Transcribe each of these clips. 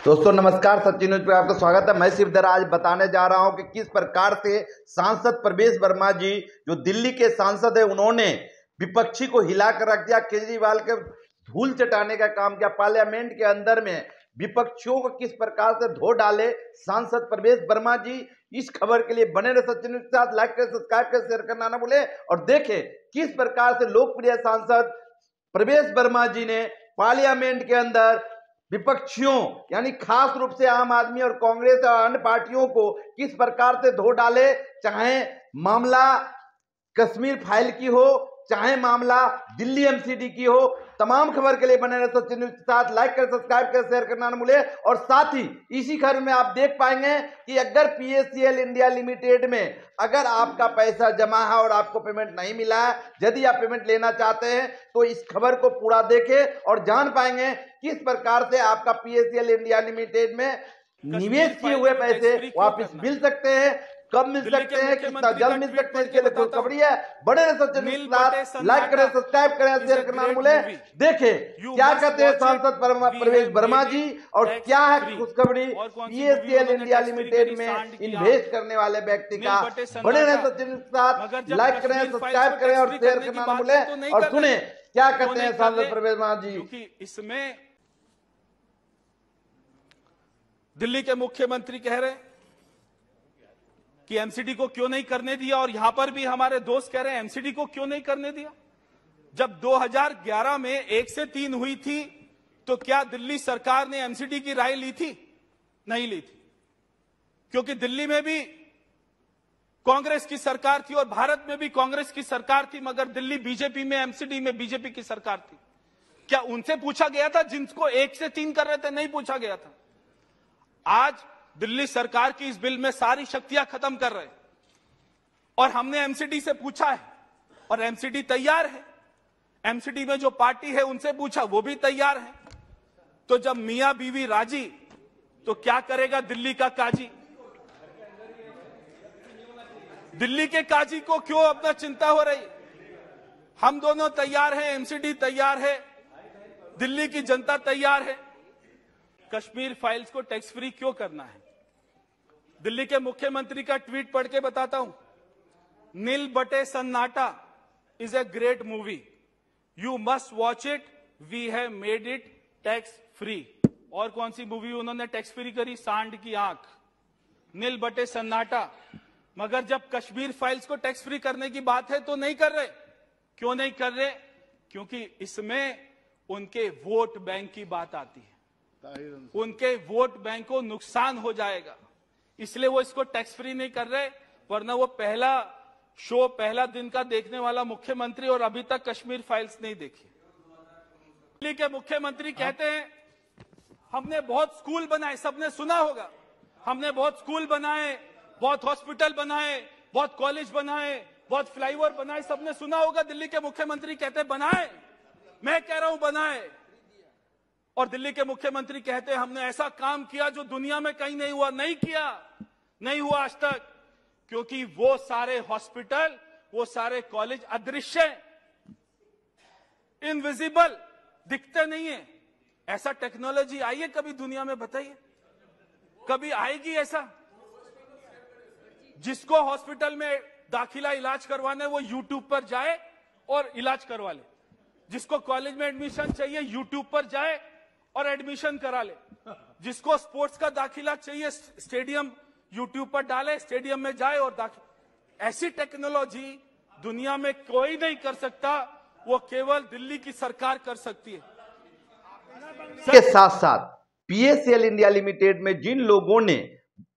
दोस्तों नमस्कार, सचिन न्यूज पे आपका स्वागत है। मैं शिवधर आज बताने जा रहा हूं कि किस प्रकार से सांसद प्रवेश वर्मा जी जो दिल्ली के सांसद है उन्होंने विपक्षी को हिलाकर रख दिया। केजरीवाल के धूल चटाने का काम किया। पार्लियामेंट के अंदर में विपक्षियों को किस प्रकार से धो डाले सांसद प्रवेश वर्मा जी। इस खबर के लिए बने रहे सचिन न्यूज के साथ। लाइक करें, सब्सक्राइब करें, शेयर करना ना भूलें और देखें किस प्रकार से लोकप्रिय सांसद प्रवेश वर्मा जी ने पार्लियामेंट के अंदर विपक्षियों यानी खास रूप से आम आदमी और कांग्रेस और अन्य पार्टियों को किस प्रकार से धो डाले। चाहे मामला कश्मीर फाइल की हो, चाहे मामला दिल्ली एमसीडी की हो, तमाम खबर के लिए बने रहे सचिन न्यूज के साथ। लाइक करें, सब्सक्राइब करें, शेयर करना न भूलें और साथ ही इसी खबर में आप देख पाएंगे कि अगर पीएससीएल इंडिया लिमिटेड में अगर आपका पैसा जमा है और आपको पेमेंट नहीं मिला है, यदि आप पेमेंट लेना चाहते हैं तो इस खबर को पूरा देखें और जान पाएंगे किस प्रकार से आपका पीएससीएल इंडिया लिमिटेड में निवेश किए हुए पैसे वापस मिल सकते हैं, कब मिल सकते हैं, कितना जल्द मिल सकते हैं। इसके लिए खुशखबरी है। बड़े सचिन के साथ लाइक करें, सब्सक्राइब करें, शेयर करना न भूलें। देखें क्या कहते हैं सांसद प्रवेश वर्मा जी और क्या है खुशखबरी पीएससीएल इंडिया लिमिटेड में इन्वेस्ट करने वाले व्यक्ति का। बड़े रहे सचिन के साथ, लाइक करें, सब्सक्राइब करें और शेयर करना न भूलें और सुने क्या कहते हैं सांसद प्रवेश वर्मा जी। इसमें दिल्ली के मुख्यमंत्री कह रहे हैं कि एमसीडी को क्यों नहीं करने दिया, और यहां पर भी हमारे दोस्त कह रहे हैं एमसीडी को क्यों नहीं करने दिया। जब 2011 में 1 से 3 हुई थी तो क्या दिल्ली सरकार ने एमसीडी की राय ली थी? नहीं ली थी, क्योंकि दिल्ली में भी कांग्रेस की सरकार थी और भारत में भी कांग्रेस की सरकार थी, मगर दिल्ली बीजेपी में, एमसीडी में बीजेपी की सरकार थी। क्या उनसे पूछा गया था जिनको 1 से 3 कर रहे थे? नहीं पूछा गया था। आज दिल्ली सरकार की इस बिल में सारी शक्तियां खत्म कर रहे हैं और हमने एमसीडी से पूछा है और एमसीडी तैयार है। एमसीडी में जो पार्टी है उनसे पूछा, वो भी तैयार है। तो जब मियां बीवी राजी तो क्या करेगा दिल्ली का काजी? दिल्ली के काजी को क्यों अपना चिंता हो रही? हम दोनों तैयार हैं, एमसीडी तैयार है, दिल्ली की जनता तैयार है। कश्मीर फाइल्स को टैक्स फ्री क्यों करना है? दिल्ली के मुख्यमंत्री का ट्वीट पढ़ के बताता हूं। Nil Battey Sannata is a great movie, you must watch it, we have made it tax free. और कौन सी मूवी उन्होंने टैक्स फ्री करी? सांड की आंख, नील बटे सन्नाटा। मगर जब कश्मीर फाइल्स को टैक्स फ्री करने की बात है तो नहीं कर रहे। क्यों नहीं कर रहे? क्योंकि इसमें उनके वोट बैंक की बात आती है, उनके वोट बैंक को नुकसान हो जाएगा, इसलिए वो इसको टैक्स फ्री नहीं कर रहे। वरना वो पहला शो, पहला दिन का देखने वाला मुख्यमंत्री और अभी तक कश्मीर फाइल्स नहीं देखी। दिल्ली के मुख्यमंत्री कहते हैं हमने बहुत स्कूल बनाए, सबने सुना होगा, हमने बहुत स्कूल बनाए, बहुत हॉस्पिटल बनाए, बहुत कॉलेज बनाए, बहुत फ्लाईओवर बनाए, सबने सुना होगा। दिल्ली के मुख्यमंत्री कहते हैं बनाए, मैं कह रहा हूं बनाए। और दिल्ली के मुख्यमंत्री कहते हैं हमने ऐसा काम किया जो दुनिया में कहीं नहीं हुआ। नहीं किया, नहीं हुआ आज तक, क्योंकि वो सारे हॉस्पिटल, वो सारे कॉलेज अदृश्य, इनविजिबल, दिखते नहीं है। ऐसा टेक्नोलॉजी आई है कभी दुनिया में? बताइए, कभी आएगी ऐसा? जिसको हॉस्पिटल में दाखिला इलाज करवाने वो यूट्यूब पर जाए और इलाज करवा ले, जिसको कॉलेज में एडमिशन चाहिए यूट्यूब पर जाए और एडमिशन करा ले, जिसको स्पोर्ट्स का दाखिला चाहिए स्टेडियम यूट्यूब पर डाले, स्टेडियम में जाए और दाखिला। ऐसी टेक्नोलॉजी दुनिया में कोई नहीं कर सकता, वो केवल दिल्ली की सरकार कर सकती है। के साथ साथ पीएससीएल इंडिया लिमिटेड में जिन लोगों ने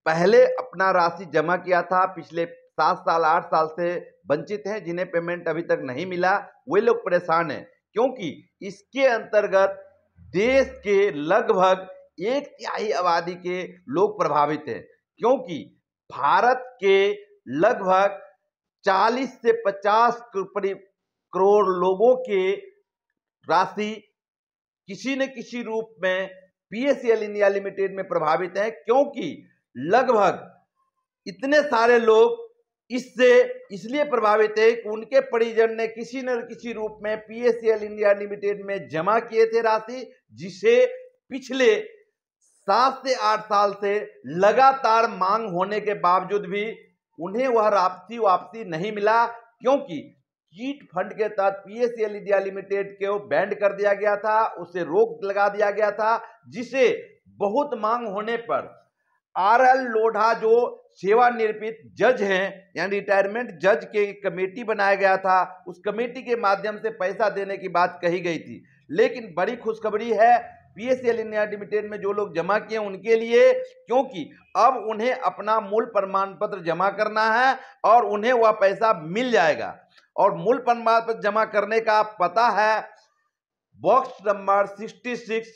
पहले अपना राशि जमा किया था, पिछले 7 साल 8 साल से वंचित हैं, जिन्हें पेमेंट अभी तक नहीं मिला, वे लोग परेशान हैं, क्योंकि इसके अंतर्गत देश के लगभग 1/3 आबादी के लोग प्रभावित हैं। क्योंकि भारत के लगभग 40 से 50 करोड़ लोगों के राशि किसी न किसी रूप में पीएससीएल इंडिया लिमिटेड में प्रभावित है, क्योंकि लगभग इतने सारे लोग इससे इसलिए प्रभावित है कि उनके परिजन ने किसी न किसी रूप में पीएससीएल इंडिया लिमिटेड में जमा किए थे राशि, जिसे पिछले 7 से 8 साल से लगातार मांग होने के बावजूद भी उन्हें वह वापसी नहीं मिला, क्योंकि कीट फंड के तहत पीएसएल इंडिया लिमिटेड को बैंड कर दिया गया था, उसे रोक लगा दिया गया था, जिसे बहुत मांग होने पर आरएल लोढ़ा जो सेवानिवृत्त जज हैं यानी रिटायरमेंट जज के कमेटी बनाया गया था, उस कमेटी के माध्यम से पैसा देने की बात कही गई थी। लेकिन बड़ी खुशखबरी है पीएसएल इंडिया लिमिटेड में जो लोग जमा किए उनके लिए, क्योंकि अब उन्हें अपना मूल प्रमाण पत्र जमा करना है और उन्हें वह पैसा मिल जाएगा। और मूल प्रमाण पत्र जमा करने का पता है बॉक्स नंबर 66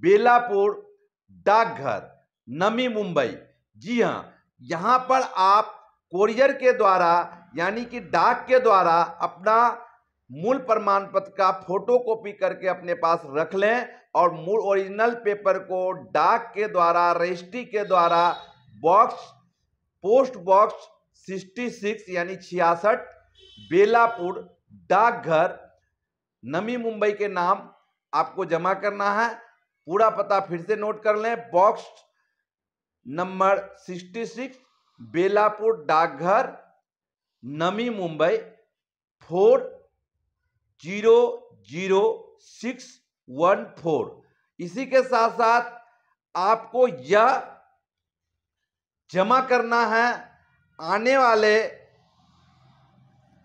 बेलापुर डाकघर नवी मुंबई। जी हां, यहां पर आप कोरियर के द्वारा यानी कि डाक के द्वारा अपना मूल प्रमाण पत्र का फोटोकॉपी करके अपने पास रख लें और मूल ओरिजिनल पेपर को डाक के द्वारा रजिस्ट्री के द्वारा पोस्ट बॉक्स 66 यानी 66 बेलापुर डाकघर नवी मुंबई के नाम आपको जमा करना है। पूरा पता फिर से नोट कर लें, बॉक्स नंबर 66 बेलापुर डाकघर नवी मुंबई 400614। इसी के साथ साथ आपको यह जमा करना है आने वाले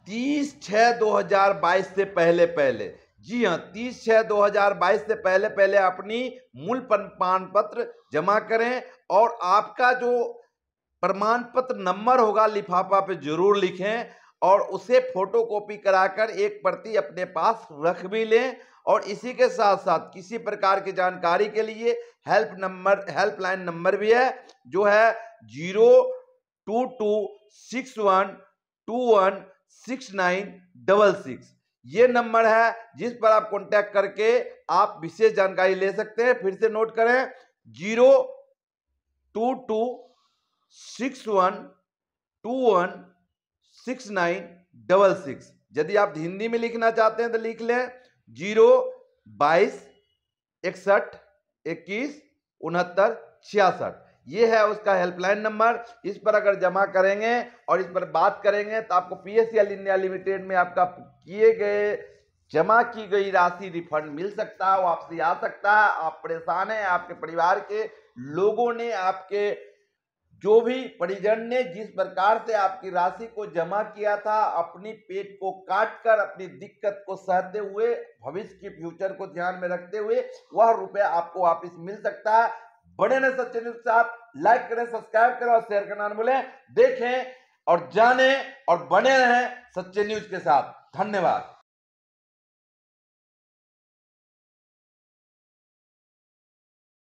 30/6/2022 से पहले। जी हां, 30/6/2022 से पहले अपनी मूल प्रमाण पत्र जमा करें और आपका जो प्रमाण पत्र नंबर होगा लिफाफा पे जरूर लिखें और उसे फोटोकॉपी कराकर एक प्रति अपने पास रख भी लें। और इसी के साथ साथ किसी प्रकार की जानकारी के लिए हेल्पलाइन नंबर भी है, जो है 02261216966। ये नंबर है जिस पर आप कांटेक्ट करके आप विशेष जानकारी ले सकते हैं। फिर से नोट करें, 02261216966। यदि आप हिंदी में लिखना चाहते हैं तो लिख लें 02261216966। ये है उसका हेल्पलाइन नंबर। इस पर अगर जमा करेंगे और इस पर बात करेंगे तो आपको पीएसएल इंडिया लिमिटेड में आपका जमा की गई राशि रिफंड मिल सकता है, वापसी आ सकता है। आप परेशान हैं, आपके परिवार के लोगों ने, आपके जो भी परिजन ने जिस प्रकार से आपकी राशि को जमा किया था, अपनी पेट को काटकर अपनी दिक्कत को सहते हुए, भविष्य के फ्यूचर को ध्यान में रखते हुए, वह रुपया आपको वापस मिल सकता है। बने रहे सच्चे न्यूज के साथ, लाइक करें, सब्सक्राइब करें और शेयर करना न भूलें। देखें और जानें और बने रहें सच्चे न्यूज के साथ। धन्यवाद।